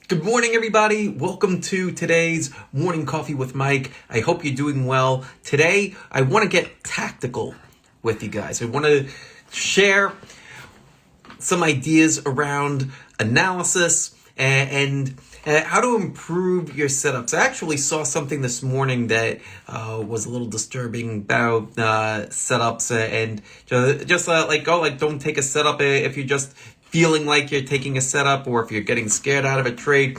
Good morning, everybody. Welcome to today's Morning Coffee with Mike. I hope you're doing well. Today, I want to get tactical with you guys. I want to share some ideas around analysis and how to improve your setups. I actually saw something this morning that was a little disturbing about setups and just don't take a setup if you're just feeling like you're taking a setup or if you're getting scared out of a trade.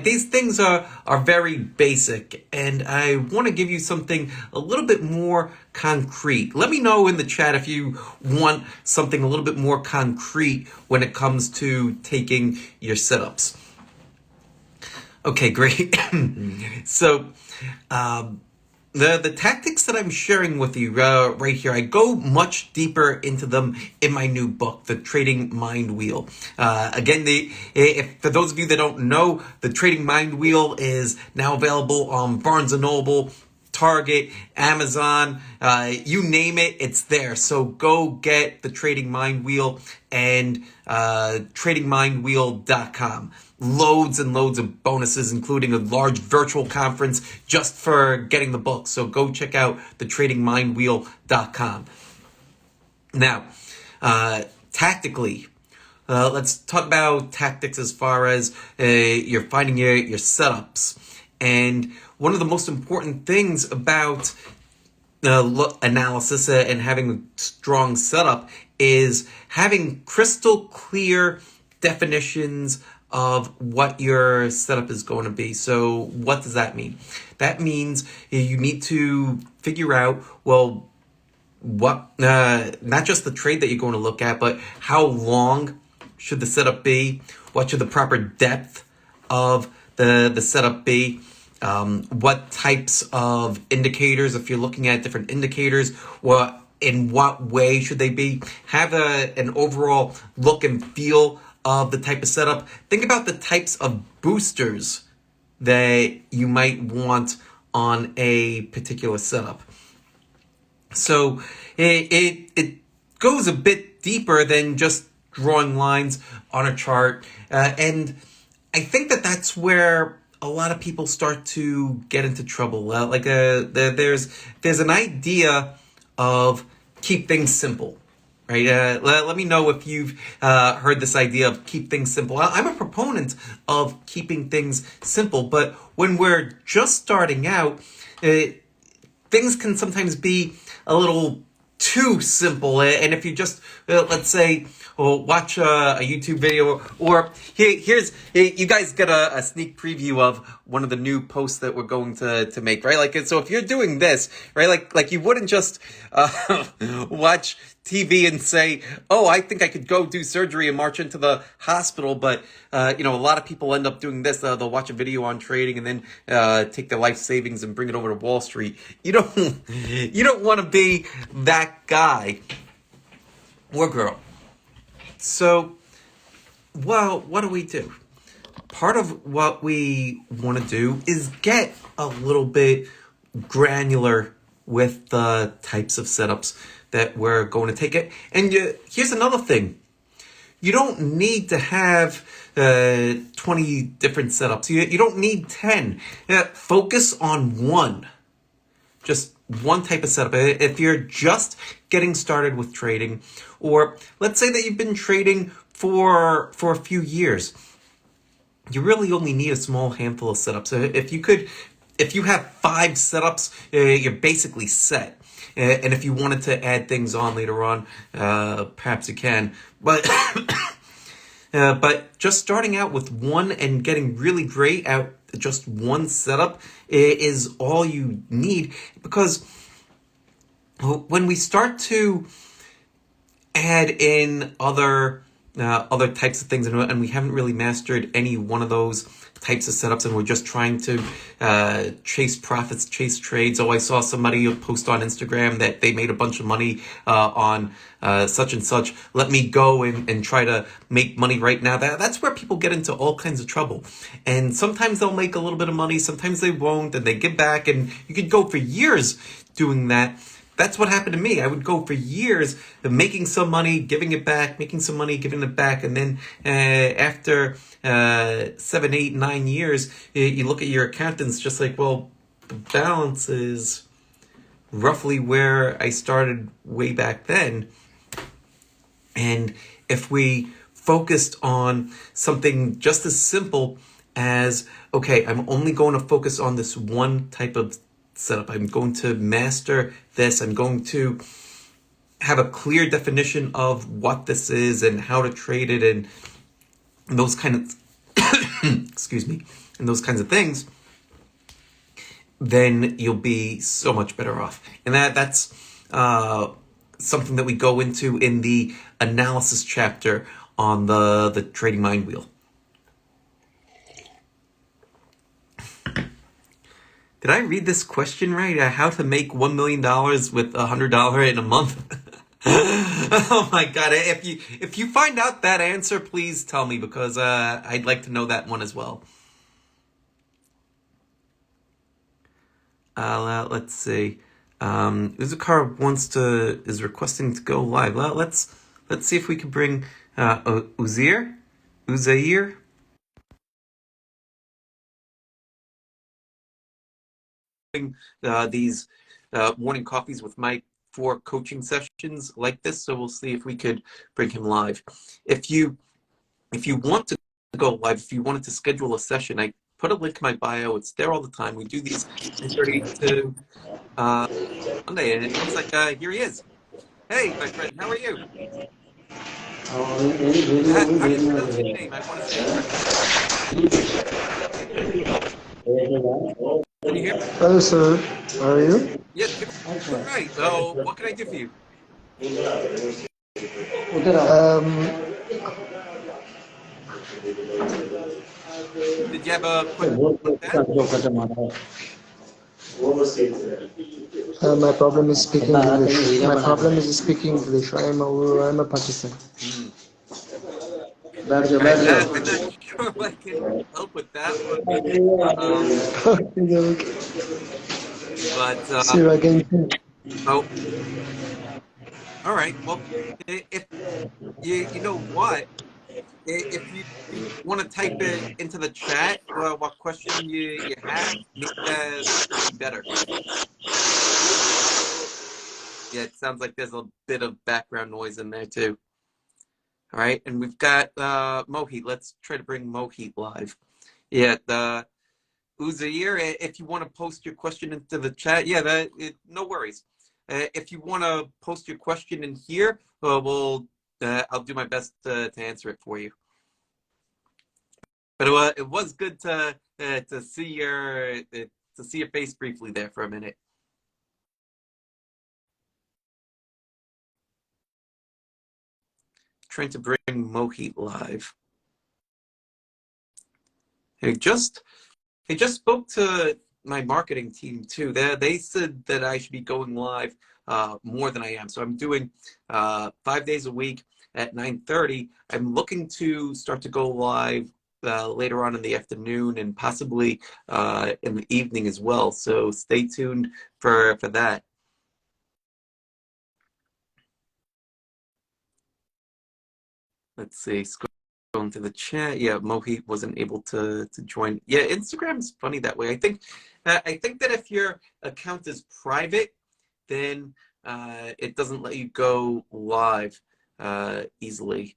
These things are very basic, and I want to give you something a little bit more concrete. Let me know in the chat if you want something a little bit more concrete when it comes to taking your setups. Okay, great. So, the tactics that I'm sharing with you right here, I go much deeper into them in my new book, The Trading Mindwheel. Again, for those of you that don't know, The Trading Mindwheel is now available on Barnes & Noble, Target, Amazon, you name it, it's there. So go get The Trading Mindwheel and tradingmindwheel.com. Loads and loads of bonuses, including a large virtual conference just for getting the book. So go check out tradingmindwheel.com. Now, tactically, let's talk about tactics as far as you're finding your setups. And one of the most important things about analysis and having a strong setup is having crystal clear definitions of what your setup is going to be. So what does that mean? That means you need to figure out, well, what not just the trade that you're going to look at, but how long should the setup be? What should the proper depth of the setup be? What types of indicators, if you're looking at different indicators, in what way should they be? Have an overall look and feel of the type of setup. Think about the types of boosters that you might want on a particular setup. So it goes a bit deeper than just drawing lines on a chart. And I think that's where a lot of people start to get into trouble. There's an idea of keep things simple. Right? Let me know if you've heard this idea of keep things simple. I'm a proponent of keeping things simple, but when we're just starting out, things can sometimes be a little too simple. And if you just, let's say, watch a YouTube video, or here's you guys get a sneak preview of one of the new posts that we're going to make, right? So if you're doing this, right, like you wouldn't just watch TV and say, oh, I think I could go do surgery and march into the hospital. But, a lot of people end up doing this. They'll watch a video on trading and then take their life savings and bring it over to Wall Street. You don't want to be that guy or girl. So, well, what do we do? Part of what we want to do is get a little bit granular with the types of setups that we're going to take it. And here's another thing. You don't need to have 20 different setups. You don't need 10. Focus on one. Just one type of setup. If you're just getting started with trading, or let's say that you've been trading for a few years, you really only need a small handful of setups. If you have 5 setups, you're basically set. And if you wanted to add things on later on, perhaps you can. But but just starting out with one and getting really great at just one setup is all you need. Because when we start to add in other types of things, and we haven't really mastered any one of those types of setups, and we're just trying to chase profits, chase trades. Oh, I saw somebody post on Instagram that they made a bunch of money on such and such. Let me go and try to make money right now. That's where people get into all kinds of trouble. And sometimes they'll make a little bit of money, sometimes they won't, and they get back, and you could go for years doing that. that's what happened to me. I would go for years of making some money, giving it back, making some money, giving it back, and then after 7, 8, 9 years, you look at your accountants just like, well, the balance is roughly where I started way back then. And if we focused on something just as simple as, okay, I'm only going to focus on this one type of setup. I'm going to master this. I'm going to have a clear definition of what this is and how to trade it and those kind of excuse me, and those kinds of things, then you'll be so much better off. And that's something that we go into in the analysis chapter on the Trading Mindwheel. Did I read this question right? How to make $1 million with $100 in a month? Oh my God! If you find out that answer, please tell me, because I'd like to know that one as well. Let's see. Uzakar is requesting to go live. Let's see if we can bring Uzair. These morning coffees with Mike for coaching sessions like this, so we'll see if we could bring him live. If you want to go live, if you wanted to schedule a session, I put a link in my bio. It's there all the time. We do these 9:30 to Monday, and it looks like here he is. Hey, my friend, how are you? How do you pronounce your name? I want to say it correctly. Can you hear me? Hello, sir. How are you? Yeah, doing right. So, what can I do for you? Did you have a question like that? My problem is speaking English. My problem is speaking English. I'm a Pakistan. All right, I'm not sure if I can help with that one. But Sir, again. oh, all right. Well, if you know what, if you want to type it into the chat, what question you have, maybe that would be better. Yeah, it sounds like there's a bit of background noise in there too. All right, and we've got Mohit. Let's try to bring Mohit live. Yeah, the Uzair, if you want to post your question into the chat, yeah, no worries. If you want to post your question in here, I'll do my best to answer it for you. But it was good to see your face briefly there for a minute. Trying to bring Mohit live. I just spoke to my marketing team too. They said that I should be going live more than I am. So I'm doing 5 days a week at 9:30. I'm looking to start to go live later on in the afternoon and possibly in the evening as well. So stay tuned for that. Let's see. Going to the chat. Yeah, Mohit wasn't able to join. Yeah, Instagram's funny that way. I think that if your account is private, then it doesn't let you go live easily.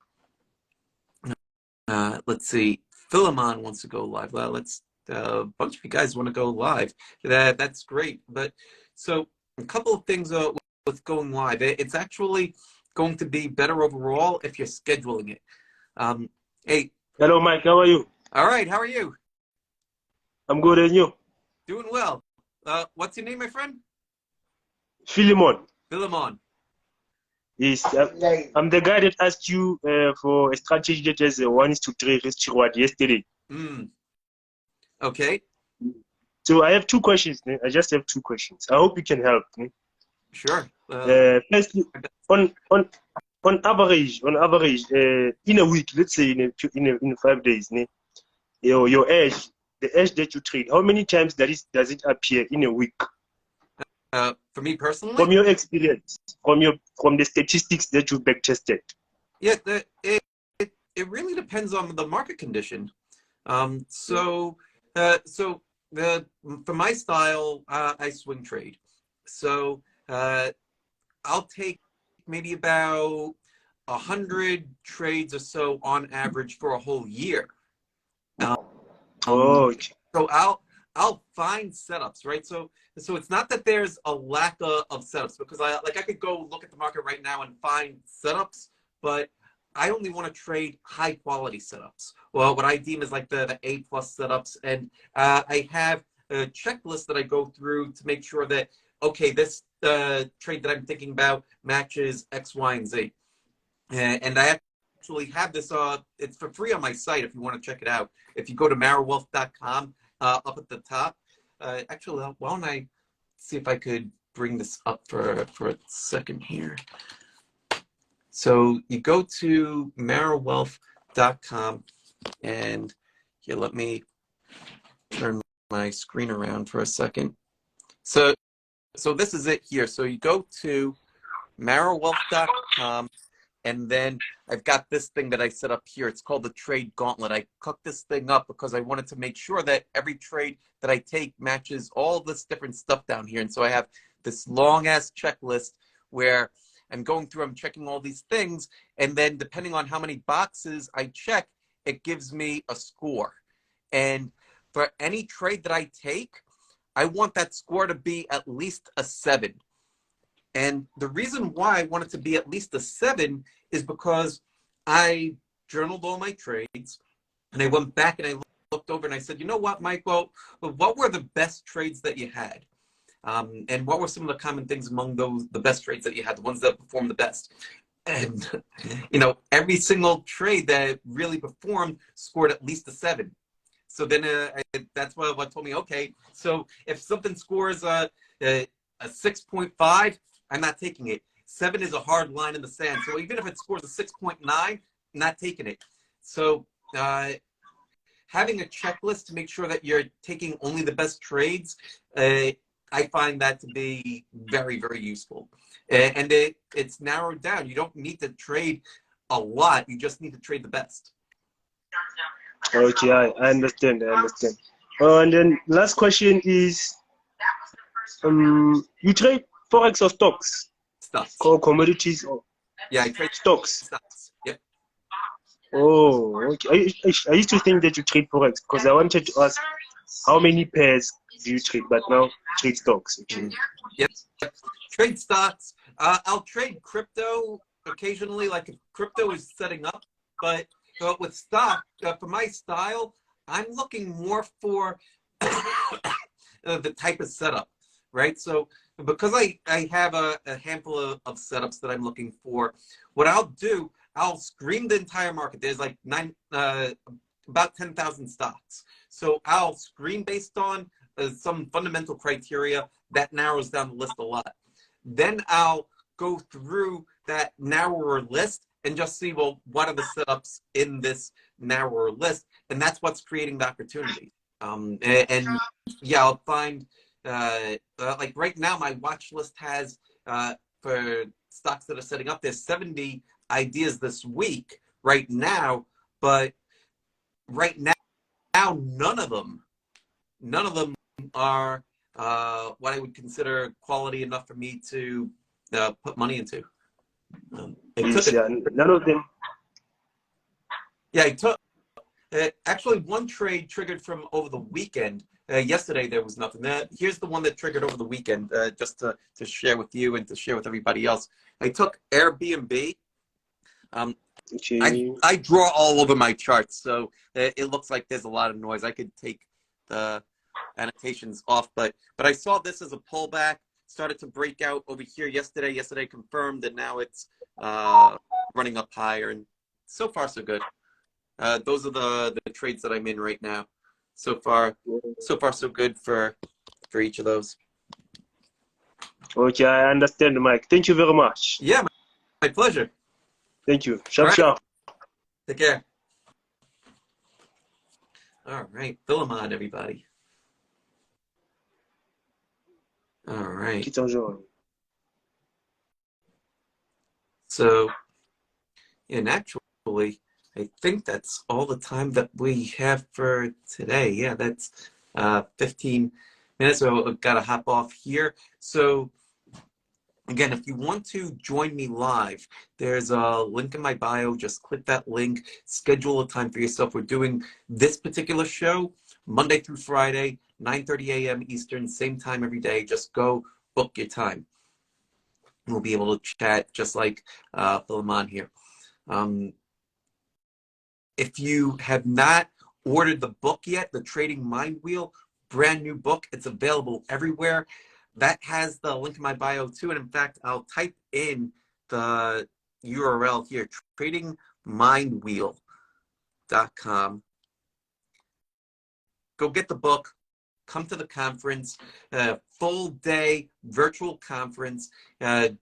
Let's see. Philemon wants to go live. Well, let's a bunch of you guys want to go live. That's great. But so a couple of things with going live. It's actually going to be better overall if you're scheduling it. Hey. Hello, Mike. How are you? All right. How are you? I'm good, and you? Doing well. What's your name, my friend? Philemon. Philemon. Yes, I'm the guy that asked you for a strategy that has a 1:3 risk reward yesterday. Okay. So I have two questions. I just have two questions. I hope you can help. Sure. Firstly, on average, in a week, let's say in 5 days, your edge, the edge that you trade, how many times does it appear in a week? For me personally, From your experience, from the statistics that you back tested. yeah, it really depends on the market condition. So for my style, I swing trade. So I'll take maybe about 100 trades or so on average for a whole year. Oh, okay. So I'll find setups, right? So it's not that there's a lack of setups, because I could go look at the market right now and find setups, but I only want to trade high quality setups. Well, what I deem is like the A plus setups, and I have a checklist that I go through to make sure that, okay, this trade that I'm thinking about matches X, Y, and Z. And I actually have this, it's for free on my site if you want to check it out. If you go to marrowwealth.com, up at the top, actually, why don't I see if I could bring this up for a second here. So you go to marrowwealth.com, and here, let me turn my screen around for a second. So this is it here. So you go to marrowwealth.com, and then I've got this thing that I set up here. It's called the Trade Gauntlet. I cooked this thing up because I wanted to make sure that every trade that I take matches all this different stuff down here. And so I have this long-ass checklist where I'm going through, I'm checking all these things, and then depending on how many boxes I check, it gives me a score. And for any trade that I take, I want that score to be at least a 7. And the reason why I want it to be at least a 7 is because I journaled all my trades, and I went back and I looked over and I said, you know what, Mike, well, what were the best trades that you had? And what were some of the common things among the best trades that you had, the ones that performed the best? And, every single trade that really performed scored at least a 7. So then that's what told me, okay, so if something scores a 6.5, I'm not taking it. 7 is a hard line in the sand. So even if it scores a 6.9, I'm not taking it. So having a checklist to make sure that you're taking only the best trades, I find that to be very, very useful. And it's narrowed down. You don't need to trade a lot. You just need to trade the best. Okay, I understand. And then last question is, you trade forex or stocks? Stocks. Or commodities? Or yeah, I trade stocks. Stocks. Yep. Oh, okay. I used to think that you trade forex because I wanted to ask how many pairs do you trade, but now trade stocks. Okay. Yep. Trade stocks. I'll trade crypto occasionally, like if crypto is setting up, but with stock, for my style, I'm looking more for the type of setup, right? So because I have a handful of setups that I'm looking for, what I'll do, I'll screen the entire market. There's like about 10,000 stocks. So I'll screen based on some fundamental criteria that narrows down the list a lot. Then I'll go through that narrower list and just see, well, what are the setups in this narrower list? And that's what's creating the opportunity. And yeah, I'll find, like right now, my watch list has, for stocks that are setting up, there's 70 ideas this week right now, but right now, none of them are what I would consider quality enough for me to put money into. Yes, yeah, none of them. Yeah, I took actually one trade triggered from over the weekend. Yesterday there was nothing. Here's the one that triggered over the weekend, just to share with you and to share with everybody else. I took Airbnb. Okay. I draw all over my charts, so it looks like there's a lot of noise. I could take the annotations off, but I saw this as a pullback. Started to break out over here yesterday. Yesterday confirmed, and now it's running up higher, and so far so good. Those are the trades that I'm in right now. So far so good for each of those. Okay, I understand, Mike. Thank you very much. Yeah, my pleasure. Thank you. All right. Sharp. Take care. All right, Philemon, everybody. All right. Qui t'en So, and actually, I think that's all the time that we have for today. Yeah, that's 15 minutes. So I've got to hop off here. So again, if you want to join me live, there's a link in my bio. Just click that link, schedule a time for yourself. We're doing this particular show Monday through Friday, 9:30 a.m. Eastern, same time every day. Just go book your time. We'll be able to chat just like Philemon here. Um, if you have not ordered the book yet, the Trading Mindwheel, brand new book, it's available everywhere. That has the link in my bio too. And in fact, I'll type in the URL here, tradingmindwheel.com. Go get the book, come to the conference, full day virtual conference,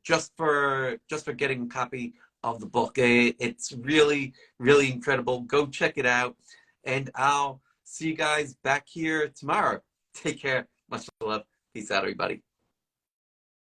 just for getting a copy of the book. It's really, really incredible. Go check it out, and I'll see you guys back here tomorrow. Take care. Much love. Peace out, everybody.